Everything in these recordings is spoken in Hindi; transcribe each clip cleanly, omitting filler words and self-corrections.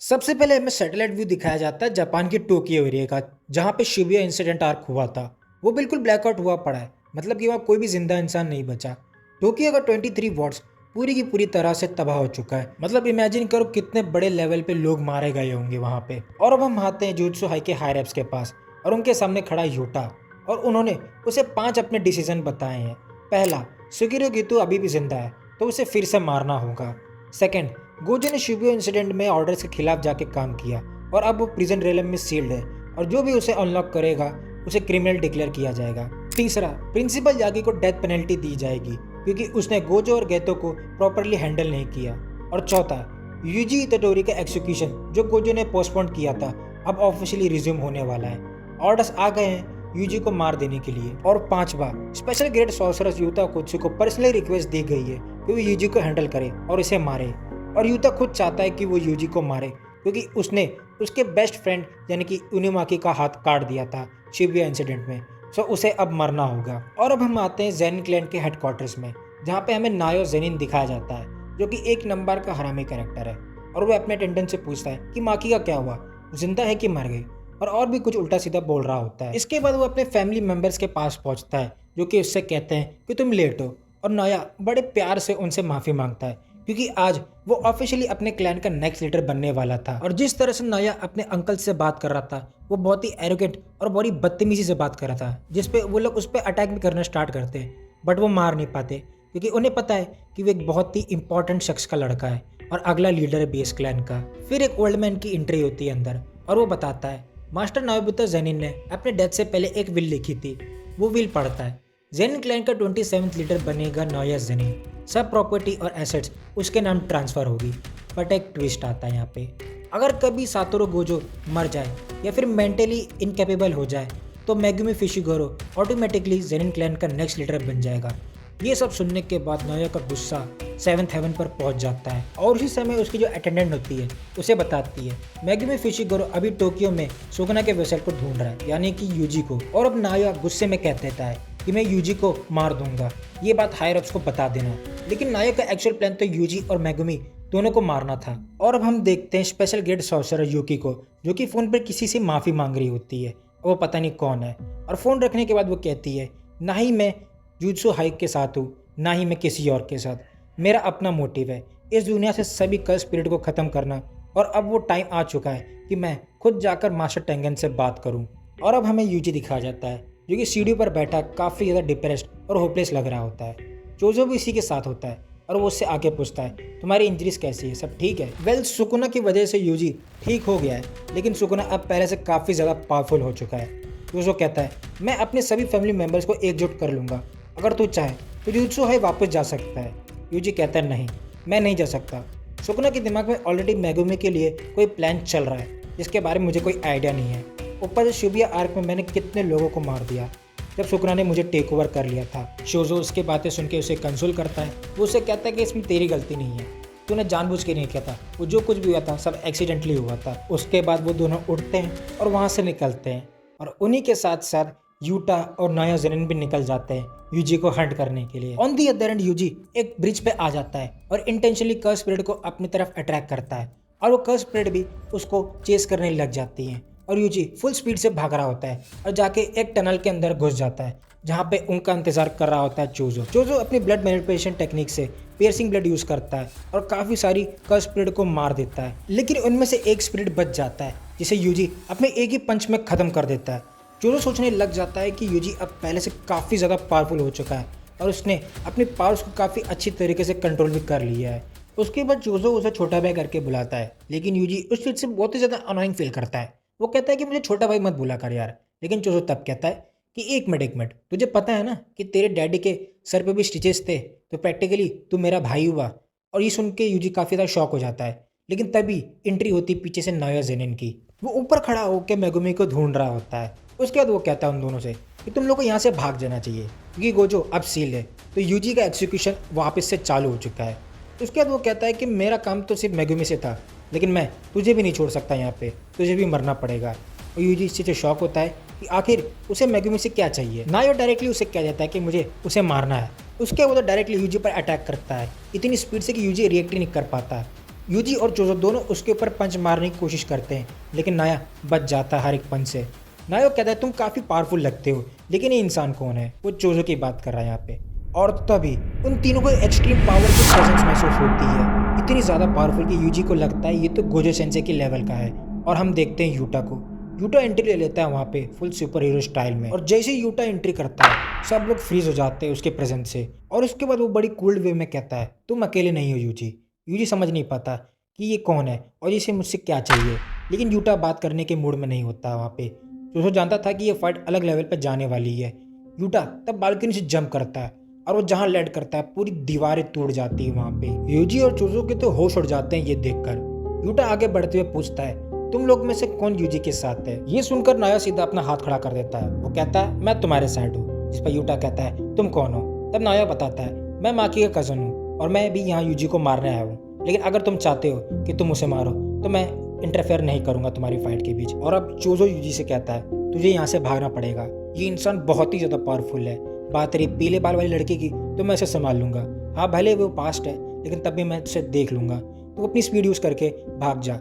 सबसे पहले हमें सैटेलाइट व्यू दिखाया जाता है जापान के टोक्यो एरिया का, जहाँ पे शिबुया इंसिडेंट आर्क हुआ था। वो बिल्कुल ब्लैकआउट हुआ पड़ा है, मतलब कि वहाँ कोई भी जिंदा इंसान नहीं बचा। टोक्यो का 23 वॉट्स पूरी की पूरी तरह से तबाह हो चुका है। मतलब इमेजिन करो कितने बड़े लेवल पे लोग मारे गए होंगे वहाँ पे। और अब हम आते हैं जुत्सु हाई के हायर एप्स के पास, और उनके सामने खड़ा यूटा, और उन्होंने उसे 5 अपने डिसीजन बताए हैं। पहला, सुगिरो गितु अभी भी जिंदा है तो उसे फिर से मारना होगा। सेकंड, गोजो ने शिबुया इंसिडेंट में ऑर्डर्स के खिलाफ जाके काम किया और अब वो प्रिजन रेलम में सील्ड है, और जो भी उसे अनलॉक करेगा उसे क्रिमिनल डिक्लेयर किया जाएगा। तीसरा, प्रिंसिपल यागी को डेथ पेनल्टी दी जाएगी क्योंकि उसने गोजो और गेतो को प्रॉपरली हैंडल नहीं किया। और चौथा, यूजी इताडोरी का एग्जीक्यूशन जो गोजो ने पोस्टपोन किया था अब ऑफिशियली रिज्यूम होने वाला है। ऑर्डर्स आ गए हैं यूजी को मार देने के लिए। और पांचवा, स्पेशल ग्रेड सॉर्सरर यूता कुत्सु को पर्सनली रिक्वेस्ट दी गई है कि वो यूजी को हैंडल करे और इसे मारे। और यूता खुद चाहता है कि वो यूजी को मारे क्योंकि उसने उसके बेस्ट फ्रेंड यानी कि उनिमाकी का हाथ काट दिया था शिबुया इंसिडेंट में। सो उसे अब मरना होगा। और अब हम आते हैं जेनिन क्लैन के हेडक्वार्टर्स में, जहाँ पे हमें नायो जेनिन दिखाया जाता है जो कि एक नंबर का हरामी कैरेक्टर है। और वो अपने अटेंडेंट से पूछता है कि माकी का क्या हुआ, जिंदा है कि मर गई, और भी कुछ उल्टा सीधा बोल रहा होता है। इसके बाद वो अपने फैमिली मेंबर्स के पास पहुंचता है जो कि उससे कहते हैं कि तुम लेट हो, और नाया बड़े प्यार से उनसे माफी मांगता है क्योंकि आज वो ऑफिशियली अपने क्लैन का नेक्स्ट लीडर बनने वाला था। और जिस तरह से नाया अपने अंकल से बात कर रहा था वो बहुत ही एरोगेंट और बड़ी बदतमीजी से बात कर रहा था, जिसपे वो लोग उस पर अटैक भी करना स्टार्ट करते हैं, बट वो मार नहीं पाते क्योंकि उन्हें पता है कि वो एक बहुत ही इंपॉर्टेंट शख्स का लड़का है और अगला लीडर है बेस क्लैन का। फिर एक ओल्ड मैन की एंट्री होती है अंदर, और वो बताता है मास्टर नायोबुता जेनिन ने अपने डेथ से पहले एक विल लिखी थी। वो विल पढ़ता है जेनिन क्लैन का 27th लीडर बनेगा नोया जेनिन, सब प्रॉपर्टी और एसेट्स उसके नाम ट्रांसफर होगी। बट एक ट्विस्ट आता है यहाँ पे, अगर कभी सातोरो गोजो मर जाए या फिर मेंटली इनकेपेबल हो जाए तो मेगुमी फिशिगोरो ऑटोमेटिकली जेनिन क्लैन का नेक्स्ट लीडर बन जाएगा। ये सब सुनने के बाद नोया का गुस्सा 7th हेवन पर पहुंच जाता है, और उसी समय उसकी जो अटेंडेंट होती है उसे बताती है मेगुमी फिशिगोरो अभी टोक्यो में सुगना के वेसल को ढूंढ रहा है, यानी कि यूजी को। और अब नाया गुस्से में कह देता है कि मैं यूजी को मार दूंगा, ये बात हायर अप्स को बता देना। लेकिन नाया का एक्चुअल प्लान तो यूजी और मेगुमी दोनों को मारना था। और अब हम देखते हैं स्पेशल ग्रेड सॉर्सरर यूकी को, जो कि फोन पर किसी से माफी मांग रही होती है, वो पता नहीं कौन है। और फोन रखने के बाद वो कहती है ना ही मैं जुत्सु हाइक के साथ हूँ ना ही मैं किसी और के साथ, मेरा अपना मोटिव है इस दुनिया से सभी कर्स स्पिरिट को ख़त्म करना, और अब वो टाइम आ चुका है कि मैं खुद जाकर मास्टर टेंगन से बात करूं। और अब हमें यूजी दिखाया जाता है जो कि सीढ़ी पर बैठा काफ़ी ज़्यादा डिप्रेस्ड और होपलेस लग रहा होता है। जोजो भी इसी के साथ होता है और वो उससे आके पूछता है तुम्हारी इंजरीज कैसी है, सब ठीक है? वेल, सुकुना की वजह से यूजी ठीक हो गया है, लेकिन सुकुना अब पहले से काफ़ी ज़्यादा पावरफुल हो चुका है। जोजो कहता है मैं अपने सभी फैमिली मेम्बर्स को एकजुट कर लूँगा, अगर तू चाहे तो जुत्सु हाई वापस जा सकता है। यूजी कहता है नहीं, मैं नहीं जा सकता। सुकुना के दिमाग में ऑलरेडी मेगुमी के लिए कोई प्लान चल रहा है जिसके बारे में मुझे कोई आइडिया नहीं है। ऊपर से शिबुया आर्क में मैंने कितने लोगों को मार दिया जब सुकुना ने मुझे टेक ओवर कर लिया था। शोजो उसके बातें सुन के उसे कंसोल करता है। वो उसे कहता है कि इसमें तेरी गलती नहीं है, तूने जानबूझ के नहीं किया था, वो जो कुछ भी हुआ था सब एक्सीडेंटली हुआ था। उसके बाद वो दोनों उठते हैं और वहाँ से निकलते हैं, और उन्हीं के साथ साथ यूटा और नाया जेनिन भी निकल जाते हैं यूजी को हंट करने के लिए। ऑन दी अदर एंड यूजी एक ब्रिज पे आ जाता है और इंटेंशनली कर्स स्पिरिट को अपनी तरफ अट्रैक्ट करता है, और वो कर्स स्पिरिट भी उसको चेस करने लग जाती है। और यूजी फुल स्पीड से भाग रहा होता है और जाके एक टनल के अंदर घुस जाता है जहाँ पे उनका इंतजार कर रहा होता है चोजो। चोजो अपनी ब्लड मैनिपुलेशन टेक्निक से पियर्सिंग ब्लड यूज करता है और काफी सारी कर्स स्पिरिट को मार देता है, लेकिन उनमें से एक स्पिरिट बच जाता है जिसे यूजी अपने एक ही पंच में खत्म कर देता है। चोजो सोचने लग जाता है कि यूजी अब पहले से काफ़ी ज़्यादा पावरफुल हो चुका है और उसने अपनी पावर्स को काफ़ी अच्छी तरीके से कंट्रोल भी कर लिया है। उसके बाद चोजो उसे छोटा भाई करके बुलाता है, लेकिन यूजी उस चीज़ से बहुत ही ज़्यादा अनोइंग फील करता है। वो कहता है कि मुझे छोटा भाई मत बुला कर यार, लेकिन चोजो तब कहता है कि एक मिनट तुझे पता है ना कि तेरे डैडी के सर पे भी स्टिचेस थे, तो प्रैक्टिकली तू मेरा भाई हुआ। और ये सुन के यूजी काफ़ी ज़्यादा शॉक हो जाता है, लेकिन तभी एंट्री होती पीछे से नाया जेनिन की। वो ऊपर खड़ा होकर मेगुमी को ढूंढ रहा होता है। उसके बाद वो कहता है उन दोनों से कि तुम लोग को यहाँ से भाग जाना चाहिए क्योंकि गोजो अब सील है, तो यूजी का एग्जीक्यूशन वापस से चालू हो चुका है। उसके बाद वो कहता है कि मेरा काम तो सिर्फ मेगुमी से था, लेकिन मैं तुझे भी नहीं छोड़ सकता, यहाँ पे तुझे भी मरना पड़ेगा। और यूजी इस चीज़ से शॉक होता है कि आखिर उसे मेगुमी से क्या चाहिए। नायो डायरेक्टली उसे कह देता है कि मुझे उसे मारना है। उसके बाद वो डायरेक्टली यूजी पर अटैक करता है इतनी स्पीड से कि यूजी रिएक्ट ही नहीं कर पाता। यूजी और चोजो दोनों उसके ऊपर पंच मारने की कोशिश करते हैं, लेकिन नाया बच जाता है हर एक पंच से। नाया कहता है तुम काफ़ी पावरफुल लगते हो, लेकिन ये इंसान कौन है? वो चोजो की बात कर रहा है यहाँ पे। और तभी उन तीनों को एक्सट्रीम पावर की प्रेजेंस महसूस होती है, इतनी ज़्यादा पावरफुल कि यूजी को लगता है ये तो गोजो सेंसे के लेवल का है। और हम देखते हैं यूटा को। यूटा एंट्री ले लेता है वहाँ पे फुल सुपर हीरो स्टाइल में, और जैसे ही यूटा एंट्री करता है सब लोग फ्रीज हो जाते हैं उसके प्रेजेंस से। और उसके बाद वो बड़ी कूल्ड वे में कहता है तुम अकेले नहीं हो यूजी। यूजी समझ नहीं पाता कि ये कौन है और इसे मुझसे क्या चाहिए, लेकिन यूटा बात करने के मूड में नहीं होता वहाँ पे। चोजो जानता था कि ये फाइट अलग लेवल पर जाने वाली है। यूटा तब बालकनी से जंप करता है और वो जहाँ लैंड करता है पूरी दीवारें टूट जाती है वहाँ पे। यूजी और चोजो के तो होश उड़ जाते हैं ये देखकर। यूटा आगे बढ़ते हुए पूछता है तुम लोग में से कौन यूजी के साथ है? ये सुनकर नाया सीधा अपना हाथ खड़ा कर देता है। वो कहता है मैं तुम्हारे साइड हूँ। जिस पर यूटा कहता है तुम कौन हो? तब नाया बताता है मैं माकी का कजन हूँ और मैं भी यहाँ यूजी को मारने आया हूँ, लेकिन अगर तुम चाहते हो कि तुम उसे मारो तो मैं इंटरफेयर नहीं करूंगा तुम्हारी फाइट के बीच। और अब चोजो यूजी से कहता है तुझे यहाँ से भागना पड़ेगा, ये इंसान बहुत ही ज़्यादा पावरफुल है। बात रही पीले बाल वाली लड़की की तो मैं इसे संभाल लूंगा। हाँ भले वो पास्ट है, लेकिन तब भी मैं उसे देख लूंगा। तो अपनी स्पीड यूज़ करके भाग जा।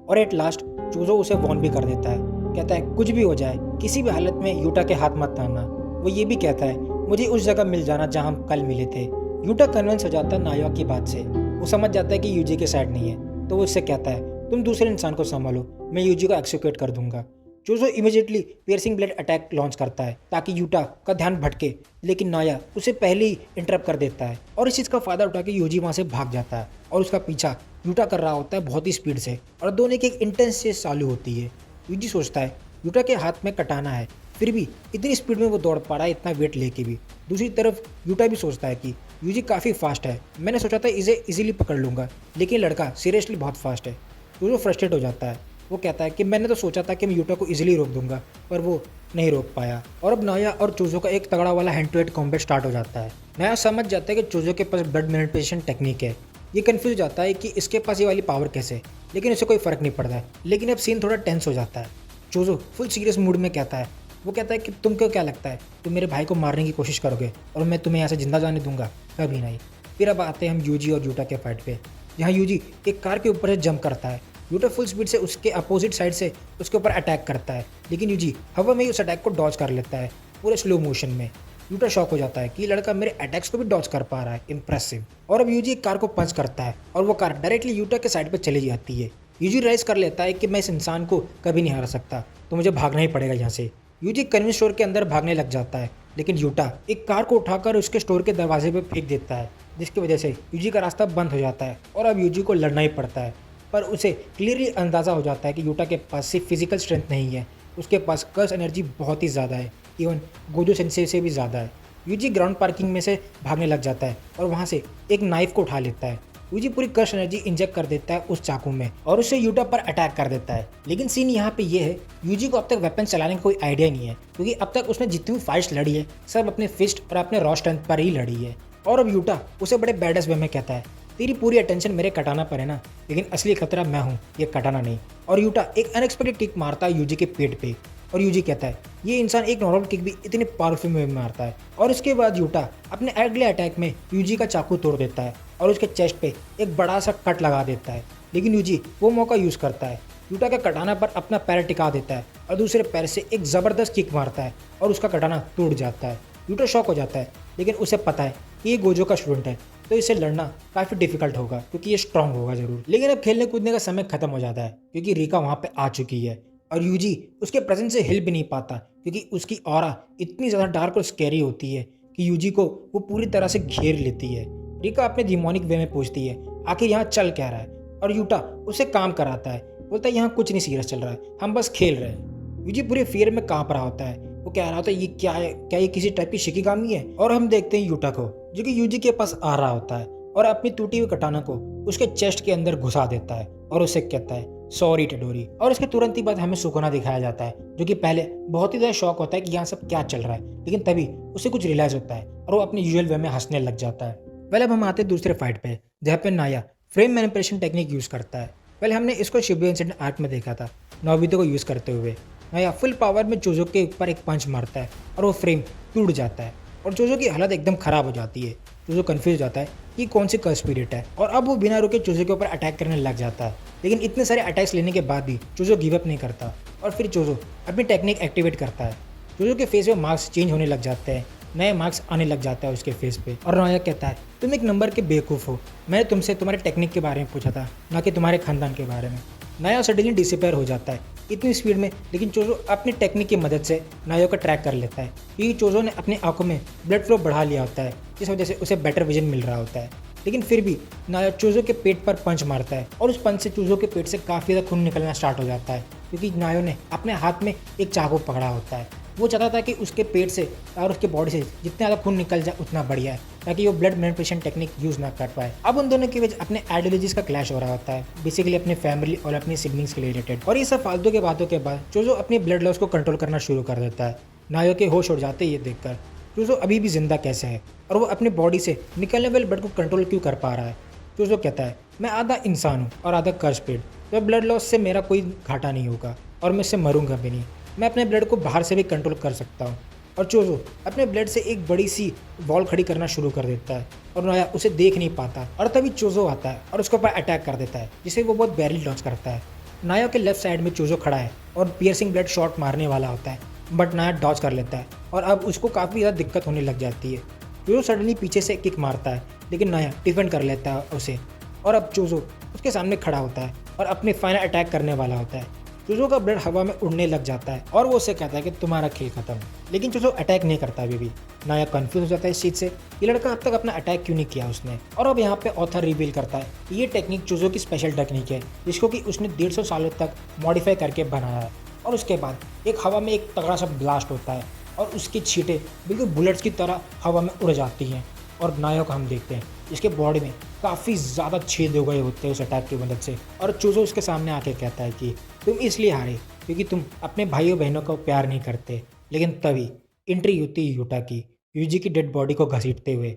और एट लास्ट चोजो उसे वॉर्न भी कर देता है, कहता है कुछ भी हो जाए किसी भी हालत में यूटा के हाथ मत थामना। वो ये भी कहता है मुझे उस जगह मिल जाना जहाँ हम कल मिले थे। यूटा कन्विंस हो जाता है नाया की बात से। वो समझ जाता है कि यूजी के साइड नहीं है, तो वो उससे कहता है तुम दूसरे इंसान को संभालो, मैं यूजी को एक्सिक्यूट कर दूंगा। Choso immediately piercing blade attack launch करता है ताकि यूटा का ध्यान भटके, लेकिन नाया उसे पहले ही इंटरप्ट कर देता है और इस चीज़ का फायदा उठा के यूजी वहाँ से भाग जाता है और उसका पीछा यूटा कर रहा होता है बहुत ही स्पीड से, और दोनों की एक इंटेंस चेस चालू होती है। यूजी सोचता है यूटा के हाथ में कटाना है, फिर भी इतनी स्पीड में वो दौड़ पा रहा है इतना वेट लेके भी। दूसरी तरफ यूटा भी सोचता है कि यूजी काफ़ी फास्ट है, मैंने सोचा था इसे इजीली पकड़ लूँगा, लेकिन लड़का सीरियसली बहुत फास्ट है। चोजो फ्रस्ट्रेट हो जाता है। वो कहता है कि मैंने तो सोचा था कि मैं यूटा को इजीली रोक दूंगा, पर वो नहीं रोक पाया। और अब नाया और चोजो का एक तगड़ा वाला hand to hand combat start हो जाता है। नाया समझ जाता है कि चोजो के पास ब्लड मैनिपुलेशन टेक्निक है। ये कंफ्यूज हो जाता है कि इसके पास ये वाली पावर कैसे, लेकिन उसे कोई फर्क नहीं पड़ता है। लेकिन अब सीन थोड़ा टेंस हो जाता है। चोजो फुल सीरियस मूड में कहता है, वो कहता है कि तुमको क्या लगता है तुम मेरे भाई को मारने की कोशिश करोगे और मैं तुम्हें यहाँ से जिंदा जाने दूंगा? कभी नहीं। फिर अब आते हैं हम यूजी और यूटा के फाइट पे, जहाँ यूजी एक कार के ऊपर से जंप करता है। यूटा फुल स्पीड से उसके अपोजिट साइड से उसके ऊपर अटैक करता है, लेकिन यूजी हवा में ही उस अटैक को डॉज कर लेता है पूरे स्लो मोशन में। यूटा शॉक हो जाता है कि लड़का मेरे अटैक्स को भी डॉज कर पा रहा है, इंप्रेसिव। और अब यूजी एक कार को पंच करता है और वो कार डायरेक्टली यूटा के साइड पर चली जाती है। यूजी राइज कर लेता है कि मैं इस इंसान को कभी नहीं हरा सकता, तो मुझे भागना ही पड़ेगा यहाँ से। यूजी कन्वींस स्टोर के अंदर भागने लग जाता है, लेकिन यूटा एक कार को उठाकर उसके स्टोर के दरवाजे पर फेंक देता है, जिसकी वजह से यूजी का रास्ता बंद हो जाता है और अब यूजी को लड़ना ही पड़ता है। पर उसे क्लियरली अंदाज़ा हो जाता है कि यूटा के पास सिर्फ फिजिकल स्ट्रेंथ नहीं है, उसके पास कर्स एनर्जी बहुत ही ज़्यादा है, इवन गोजो सेंसे से भी ज़्यादा है। यूजी ग्राउंड पार्किंग में से भागने लग जाता है और वहाँ से एक नाइफ को उठा लेता है। यूजी पूरी कर्स एनर्जी इंजेक्ट कर देता है उस चाकू में और उससे यूटा पर अटैक कर देता है। लेकिन सीन यहाँ पे ये है, यूजी को अब तक वेपन चलाने का कोई आइडिया नहीं है, क्योंकि अब तक उसने जितनी भी फाइट्स लड़ी है सब अपने फिस्ट और अपने रॉ स्ट्रेंथ पर ही लड़ी है। और अब यूटा उसे बड़े बैडस वे में कहता है तेरी पूरी अटेंशन मेरे कटाना पर है ना, लेकिन असली खतरा मैं हूँ, ये कटाना नहीं। और यूटा एक अनएक्सपेक्टेड किक मारता है यूजी के पेट पे, और यूजी कहता है ये इंसान एक नॉर्मल किक भी इतने पावरफुल में मारता है। और उसके बाद यूटा अपने अगले अटैक में यूजी का चाकू तोड़ देता है और उसके चेस्ट पे एक बड़ा सा कट लगा देता है, लेकिन यूजी वो मौका यूज़ करता है। यूटा के कटाना पर अपना पैर टिका देता है और दूसरे पैर से एक ज़बरदस्त किक मारता है और उसका कटाना टूट जाता है। यूटा शॉक हो जाता है, लेकिन उसे पता है कि ये गोजो का स्टूडेंट है, तो इसे लड़ना काफ़ी डिफिकल्ट होगा क्योंकि ये स्ट्रांग होगा ज़रूर। लेकिन अब खेलने कूदने का समय खत्म हो जाता है क्योंकि रिका वहाँ पे आ चुकी है और यूजी उसके प्रेजेंस से हिल भी नहीं पाता, क्योंकि उसकी ऑरा इतनी ज़्यादा डार्क और स्कैरी होती है कि यूजी को वो पूरी तरह से घेर लेती है। रिका अपने डिमोनिक वे में पूछती है आखिर यहाँ चल क्या रहा है, और यूटा उसे काम कराता है, बोलता है यहाँ कुछ नहीं सीरियस चल रहा है, हम बस खेल रहे हैं। यूजी पूरे फियर में कांप रहा होता है, वो कह रहा होता है ये क्या है, क्या ये किसी टाइप की शिकिगामी है। और हम देखते हैं यूटा को जो कि यूजी के पास आ रहा होता है और अपनी टूटी हुई कटाना को उसके चेस्ट के अंदर घुसा देता है और उसे कहता है सॉरी टेडोरी। और इसके तुरंत ही बाद हमें सुकोना दिखाया जाता है, जो कि पहले बहुत ही ज़्यादा शॉक होता है कि यहाँ सब क्या चल रहा है, लेकिन तभी उसे कुछ रियलाइज होता है और वो अपने यूजुअल वे में हंसने लग जाता है। पहले अब हम आते हैं दूसरे फाइट पे, जहाँ पे नाया फ्रेम मैनिपुलेशन टेक्निक यूज़ करता है। पहले हमने इसको शिबुया इंसिडेंट आर्क में देखा था, नोबितो को यूज़ करते हुए। नाया फुल पावर में चोजो के ऊपर एक पंच मारता है और वो फ्रेम टूट जाता है और चोजो की हालत एकदम ख़राब हो जाती है। चोजो कन्फ्यूज हो जाता है कि कौन सी कर्व स्पिरिट है, और अब वो बिना रुके चूजो के ऊपर अटैक करने लग जाता है। लेकिन इतने सारे अटैक्स लेने के बाद भी चूजो गिव अप नहीं करता और फिर चूजो अपनी टेक्निक एक्टिवेट करता है। चूजो के फेस पे मार्क्स चेंज होने लग जाते हैं, नए मार्क्स आने लग जाता है उसके फेस पे, और नायक कहता है तुम एक नंबर के बेवकूफ़ हो, मैंने तुमसे तुम्हारे टेक्निक के बारे में पूछा था, ना कि तुम्हारे खानदान के बारे में। नाया सडनली डिसअपेयर हो जाता है इतनी स्पीड में, लेकिन चोजो अपनी टेक्निक की मदद से नायो का ट्रैक कर लेता है क्योंकि चोजो ने अपनी आंखों में ब्लड फ्लो बढ़ा लिया होता है, जिस वजह से उसे बेटर विजन मिल रहा होता है। लेकिन फिर भी नायो चोजो के पेट पर पंच मारता है और उस पंच से चोजो के पेट से काफ़ी ज़्यादा खून निकलना स्टार्ट हो जाता है, क्योंकि नायो ने अपने हाथ में एक चाकू पकड़ा होता है। वो चाहता था कि उसके पेट से और उसके बॉडी से जितना ज़्यादा खून निकल जाए उतना बढ़िया है, ताकि वो ब्लड मैनिपुलेशन टेक्निक यूज़ ना कर पाए। अब उन दोनों के बीच अपने आइडियोलॉजीज का क्लैश हो रहा होता है, बेसिकली अपने फैमिली और अपनी सिबलिंग्स के रिलेटेड। और ये सब फालतू के बातों के बाद चोजो अपनी ब्लड लॉस को कंट्रोल करना शुरू कर देता है। नायो के होश उड़ जाते ये देखकर चोजो अभी भी जिंदा कैसे है और वो अपनी बॉडी से निकलने वाले ब्लड को कंट्रोल क्यों कर पा रहा है। चोजो कहता है मैं आधा इंसान हूँ और आधा कर्स पेड, तो ब्लड लॉस से मेरा कोई घाटा नहीं होगा और मैं इससे मरूंगा भी नहीं, मैं अपने ब्लड को बाहर से भी कंट्रोल कर सकता हूँ। और चोजो अपने ब्लड से एक बड़ी सी वॉल खड़ी करना शुरू कर देता है और नाया उसे देख नहीं पाता, और तभी चोजो आता है और उसके ऊपर अटैक कर देता है, जिसे वो बहुत बैरली लॉन्च करता है। नाया के लेफ्ट साइड में चोजो खड़ा है और पियर्सिंग ब्लड शॉट मारने वाला होता है, बट नाया डॉज कर लेता है और अब उसको काफ़ी ज़्यादा दिक्कत होने लग जाती है। चोजो सडनली पीछे से किक मारता है, लेकिन नाया डिफेंड कर लेता है उसे, और अब चोजो उसके सामने खड़ा होता है और अपने फाइनल अटैक करने वाला होता है। चूजो का ब्लड हवा में उड़ने लग जाता है और वो उससे कहता है कि तुम्हारा खेल खत्म, लेकिन चूजो अटैक नहीं करता अभी भी। नाया कंफ्यूज हो जाता है इस चीज़ से, ये लड़का अब तक अपना अटैक क्यों नहीं किया उसने। और अब यहाँ पे ऑथर रिवील करता है कि ये टेक्निक चूजो की स्पेशल टेक्निक है, जिसको कि उसने 150 सालों तक मॉडिफाई करके बनाया है। और उसके बाद एक हवा में एक तगड़ा सा ब्लास्ट होता है और उसकी छींटें बिल्कुल बुलेट्स की तरह हवा में उड़ जाती हैं, और नाया को हम देखते हैं जिसके बॉडी में काफ़ी ज़्यादा छेद हो गए होते हैं उस अटैक की मदद से। और चूजो उसके सामने आके कहता है कि तुम इसलिए हारे क्योंकि तुम अपने भाइयों बहनों को प्यार नहीं करते। लेकिन तभी एंट्री होती है यूटा की, यूजी की डेड बॉडी को घसीटते हुए।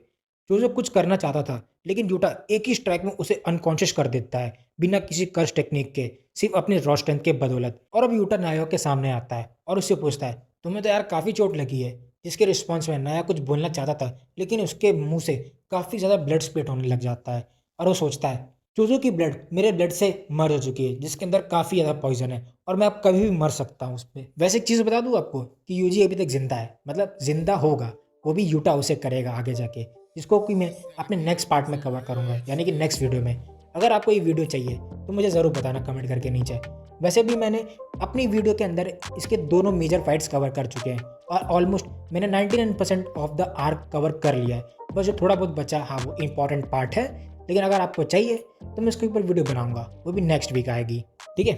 चूजो कुछ करना चाहता था, लेकिन यूटा एक ही स्ट्राइक में उसे अनकॉन्शियस कर देता है, बिना किसी कर्स टेक्निक के, सिर्फ अपने रॉ स्ट्रेंथ के बदौलत। और अब यूटा नायो के सामने आता है और उससे पूछता है तुम्हें तो यार काफ़ी चोट लगी है, जिसके रिस्पॉन्स में नाया कुछ बोलना चाहता था, लेकिन उसके मुंह से काफ़ी ज़्यादा ब्लड स्प्लिट होने लग जाता है। और वो सोचता है चूजो की ब्लड मेरे ब्लड से मर हो चुकी है, जिसके अंदर काफ़ी ज़्यादा पॉइजन है और मैं अब कभी भी मर सकता हूँ उस पर। वैसे एक चीज़ बता दूँ आपको कि यूजी अभी तक जिंदा है, मतलब जिंदा होगा, वो भी यूटा उसे करेगा आगे जाके, जिसको कि मैं अपने नेक्स्ट पार्ट में कवर करूँगा, यानी कि नेक्स्ट वीडियो में। अगर आपको ये वीडियो चाहिए तो मुझे ज़रूर बताना कमेंट करके नीचे। वैसे भी मैंने अपनी वीडियो के अंदर इसके दोनों मेजर फाइट्स कवर कर चुके हैं और ऑलमोस्ट मैंने 99% ऑफ द आर्क कवर कर लिया है। बस जो थोड़ा बहुत बचा, हाँ, वो इंपॉर्टेंट पार्ट है। लेकिन अगर आपको चाहिए तो मैं इसके ऊपर वीडियो बनाऊंगा, वो भी नेक्स्ट वीक आएगी, ठीक है।